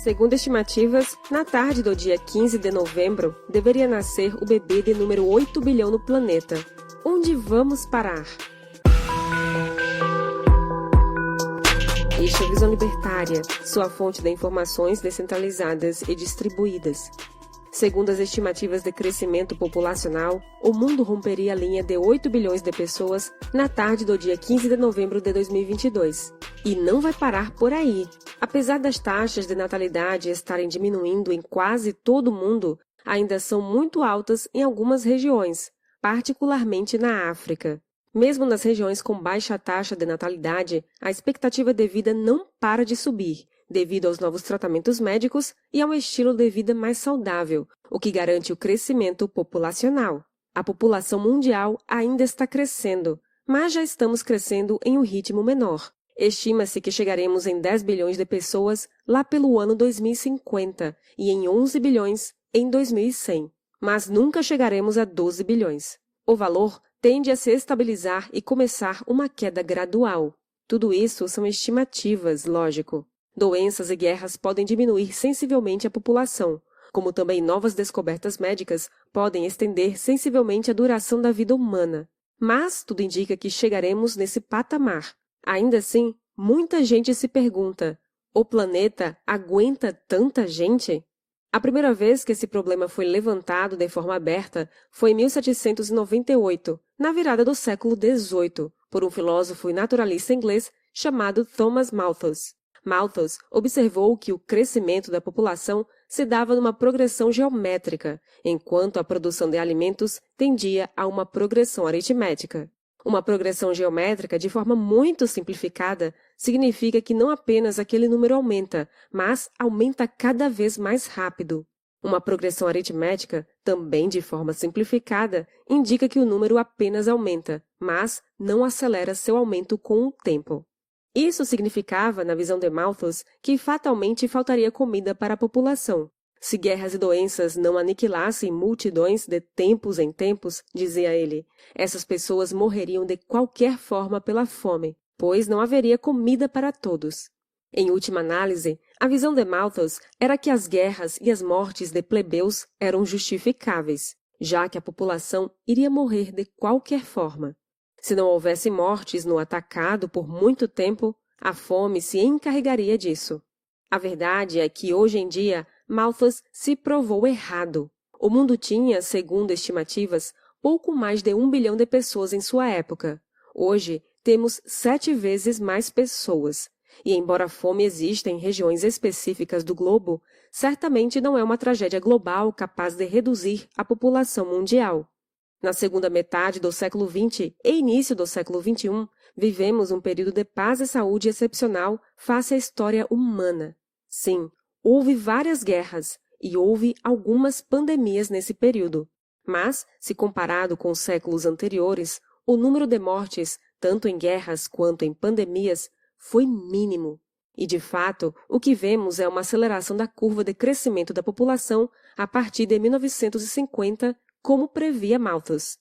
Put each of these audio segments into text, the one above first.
Segundo estimativas, na tarde do dia 15 de novembro, deveria nascer o bebê de número 8 bilhão no planeta. Onde vamos parar? Este é o Visão Libertária, sua fonte de informações descentralizadas e distribuídas. Segundo as estimativas de crescimento populacional, o mundo romperia a linha de 8 bilhões de pessoas na tarde do dia 15 de novembro de 2022. E não vai parar por aí. Apesar das taxas de natalidade estarem diminuindo em quase todo o mundo, ainda são muito altas em algumas regiões, particularmente na África. Mesmo nas regiões com baixa taxa de natalidade, a expectativa de vida não para de subir, devido aos novos tratamentos médicos e a um estilo de vida mais saudável, o que garante o crescimento populacional. A população mundial ainda está crescendo, mas já estamos crescendo em um ritmo menor. Estima-se que chegaremos em 10 bilhões de pessoas lá pelo ano 2050 e em 11 bilhões em 2100, mas nunca chegaremos a 12 bilhões. O valor tende a se estabilizar e começar uma queda gradual. Tudo isso são estimativas, lógico. Doenças e guerras podem diminuir sensivelmente a população, como também novas descobertas médicas podem estender sensivelmente a duração da vida humana. Mas tudo indica que chegaremos nesse patamar. Ainda assim, muita gente se pergunta: o planeta aguenta tanta gente? A primeira vez que esse problema foi levantado de forma aberta foi em 1798, na virada do século XVIII, por um filósofo e naturalista inglês chamado Thomas Malthus. Malthus observou que o crescimento da população se dava numa progressão geométrica, enquanto a produção de alimentos tendia a uma progressão aritmética. Uma progressão geométrica, de forma muito simplificada, significa que não apenas aquele número aumenta, mas aumenta cada vez mais rápido. Uma progressão aritmética, também de forma simplificada, indica que o número apenas aumenta, mas não acelera seu aumento com o tempo. Isso significava, na visão de Malthus, que fatalmente faltaria comida para a população. Se guerras e doenças não aniquilassem multidões de tempos em tempos, dizia ele, essas pessoas morreriam de qualquer forma pela fome, pois não haveria comida para todos. Em última análise, a visão de Malthus era que as guerras e as mortes de plebeus eram justificáveis, já que a população iria morrer de qualquer forma. Se não houvesse mortes no atacado por muito tempo, a fome se encarregaria disso. A verdade é que, hoje em dia, Malthus se provou errado. O mundo tinha, segundo estimativas, pouco mais de 1 bilhão de pessoas em sua época. Hoje, temos 7 vezes mais pessoas. E, embora a fome exista em regiões específicas do globo, certamente não é uma tragédia global capaz de reduzir a população mundial. Na segunda metade do século XX e início do século XXI, vivemos um período de paz e saúde excepcional face à história humana. Sim, houve várias guerras e houve algumas pandemias nesse período. Mas, se comparado com os séculos anteriores, o número de mortes, tanto em guerras quanto em pandemias, foi mínimo. E, de fato, o que vemos é uma aceleração da curva de crescimento da população a partir de 1950, como previa Malthus.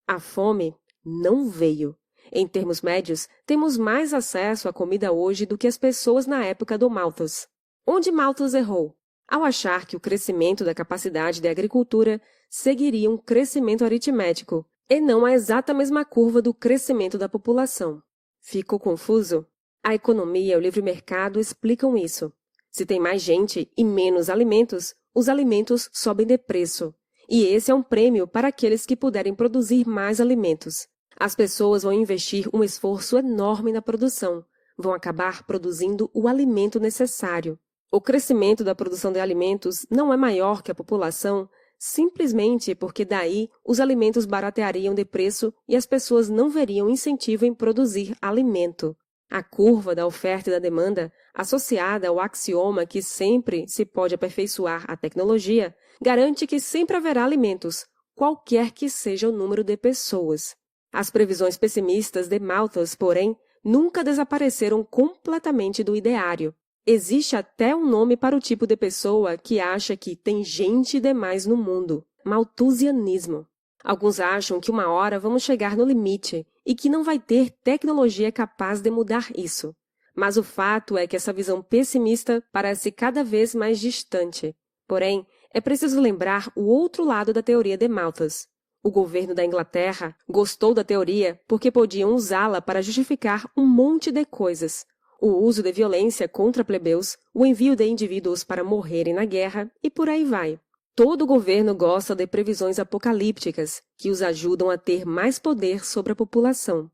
A fome não veio. Em termos médios, temos mais acesso à comida hoje do que as pessoas na época do Malthus. Onde Malthus errou? Ao achar que o crescimento da capacidade de agricultura seguiria um crescimento aritmético, e não a exata mesma curva do crescimento da população. Ficou confuso? A economia e o livre mercado explicam isso. Se tem mais gente e menos alimentos, os alimentos sobem de preço. E esse é um prêmio para aqueles que puderem produzir mais alimentos. As pessoas vão investir um esforço enorme na produção, vão acabar produzindo o alimento necessário. O crescimento da produção de alimentos não é maior que a população, simplesmente porque daí os alimentos barateariam de preço e as pessoas não veriam incentivo em produzir alimento. A curva da oferta e da demanda, associada ao axioma que sempre se pode aperfeiçoar a tecnologia, garante que sempre haverá alimentos, qualquer que seja o número de pessoas. As previsões pessimistas de Malthus, porém, nunca desapareceram completamente do ideário. Existe até um nome para o tipo de pessoa que acha que tem gente demais no mundo: malthusianismo. Alguns acham que uma hora vamos chegar no limite e que não vai ter tecnologia capaz de mudar isso. Mas o fato é que essa visão pessimista parece cada vez mais distante. Porém, é preciso lembrar o outro lado da teoria de Malthus. O governo da Inglaterra gostou da teoria porque podiam usá-la para justificar um monte de coisas. O uso de violência contra plebeus, o envio de indivíduos para morrerem na guerra e por aí vai. Todo governo gosta de previsões apocalípticas que os ajudam a ter mais poder sobre a população.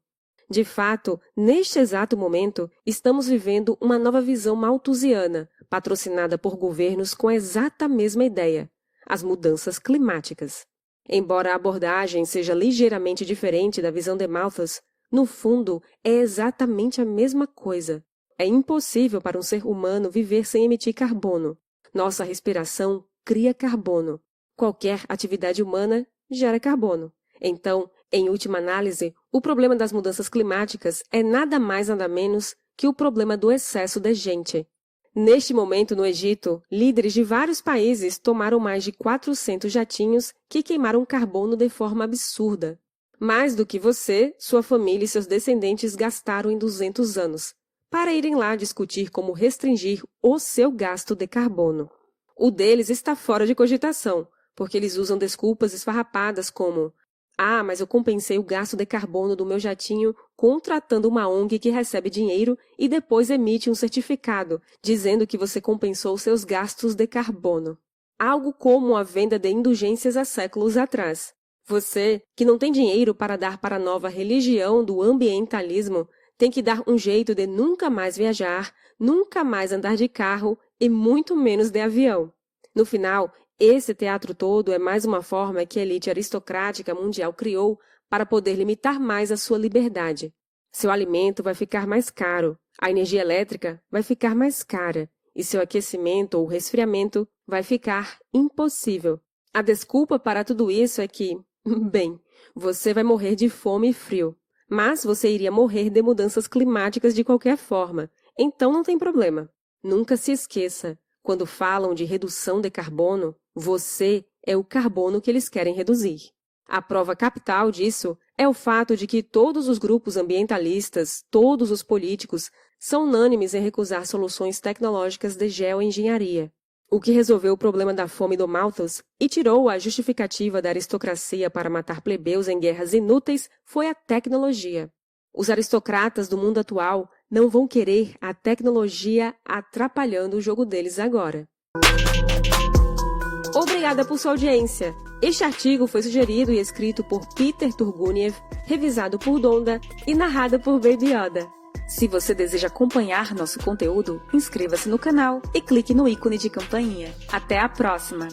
De fato, neste exato momento, estamos vivendo uma nova visão malthusiana, patrocinada por governos com a exata mesma ideia, as mudanças climáticas. Embora a abordagem seja ligeiramente diferente da visão de Malthus, no fundo é exatamente a mesma coisa. É impossível para um ser humano viver sem emitir carbono. Nossa respiração cria carbono. Qualquer atividade humana gera carbono. Então, em última análise, o problema das mudanças climáticas é nada mais nada menos que o problema do excesso de gente. Neste momento, no Egito, líderes de vários países tomaram mais de 400 jatinhos que queimaram carbono de forma absurda. Mais do que você, sua família e seus descendentes gastaram em 200 anos, para irem lá discutir como restringir o seu gasto de carbono. O deles está fora de cogitação, porque eles usam desculpas esfarrapadas como: "Ah, mas eu compensei o gasto de carbono do meu jatinho contratando uma ONG que recebe dinheiro e depois emite um certificado, dizendo que você compensou seus gastos de carbono." Algo como a venda de indulgências há séculos atrás. Você, que não tem dinheiro para dar para a nova religião do ambientalismo, tem que dar um jeito de nunca mais viajar, nunca mais andar de carro e muito menos de avião. No final, esse teatro todo é mais uma forma que a elite aristocrática mundial criou para poder limitar mais a sua liberdade. Seu alimento vai ficar mais caro, a energia elétrica vai ficar mais cara e seu aquecimento ou resfriamento vai ficar impossível. A desculpa para tudo isso é que, bem, você vai morrer de fome e frio, mas você iria morrer de mudanças climáticas de qualquer forma, então não tem problema. Nunca se esqueça, quando falam de redução de carbono, você é o carbono que eles querem reduzir. A prova capital disso é o fato de que todos os grupos ambientalistas, todos os políticos, são unânimes em recusar soluções tecnológicas de geoengenharia. O que resolveu o problema da fome do Malthus e tirou a justificativa da aristocracia para matar plebeus em guerras inúteis foi a tecnologia. Os aristocratas do mundo atual não vão querer a tecnologia atrapalhando o jogo deles agora. Obrigada por sua audiência. Este artigo foi sugerido e escrito por Peter Turguniev, revisado por Donda e narrado por Baby Yoda. Se você deseja acompanhar nosso conteúdo, inscreva-se no canal e clique no ícone de campainha. Até a próxima!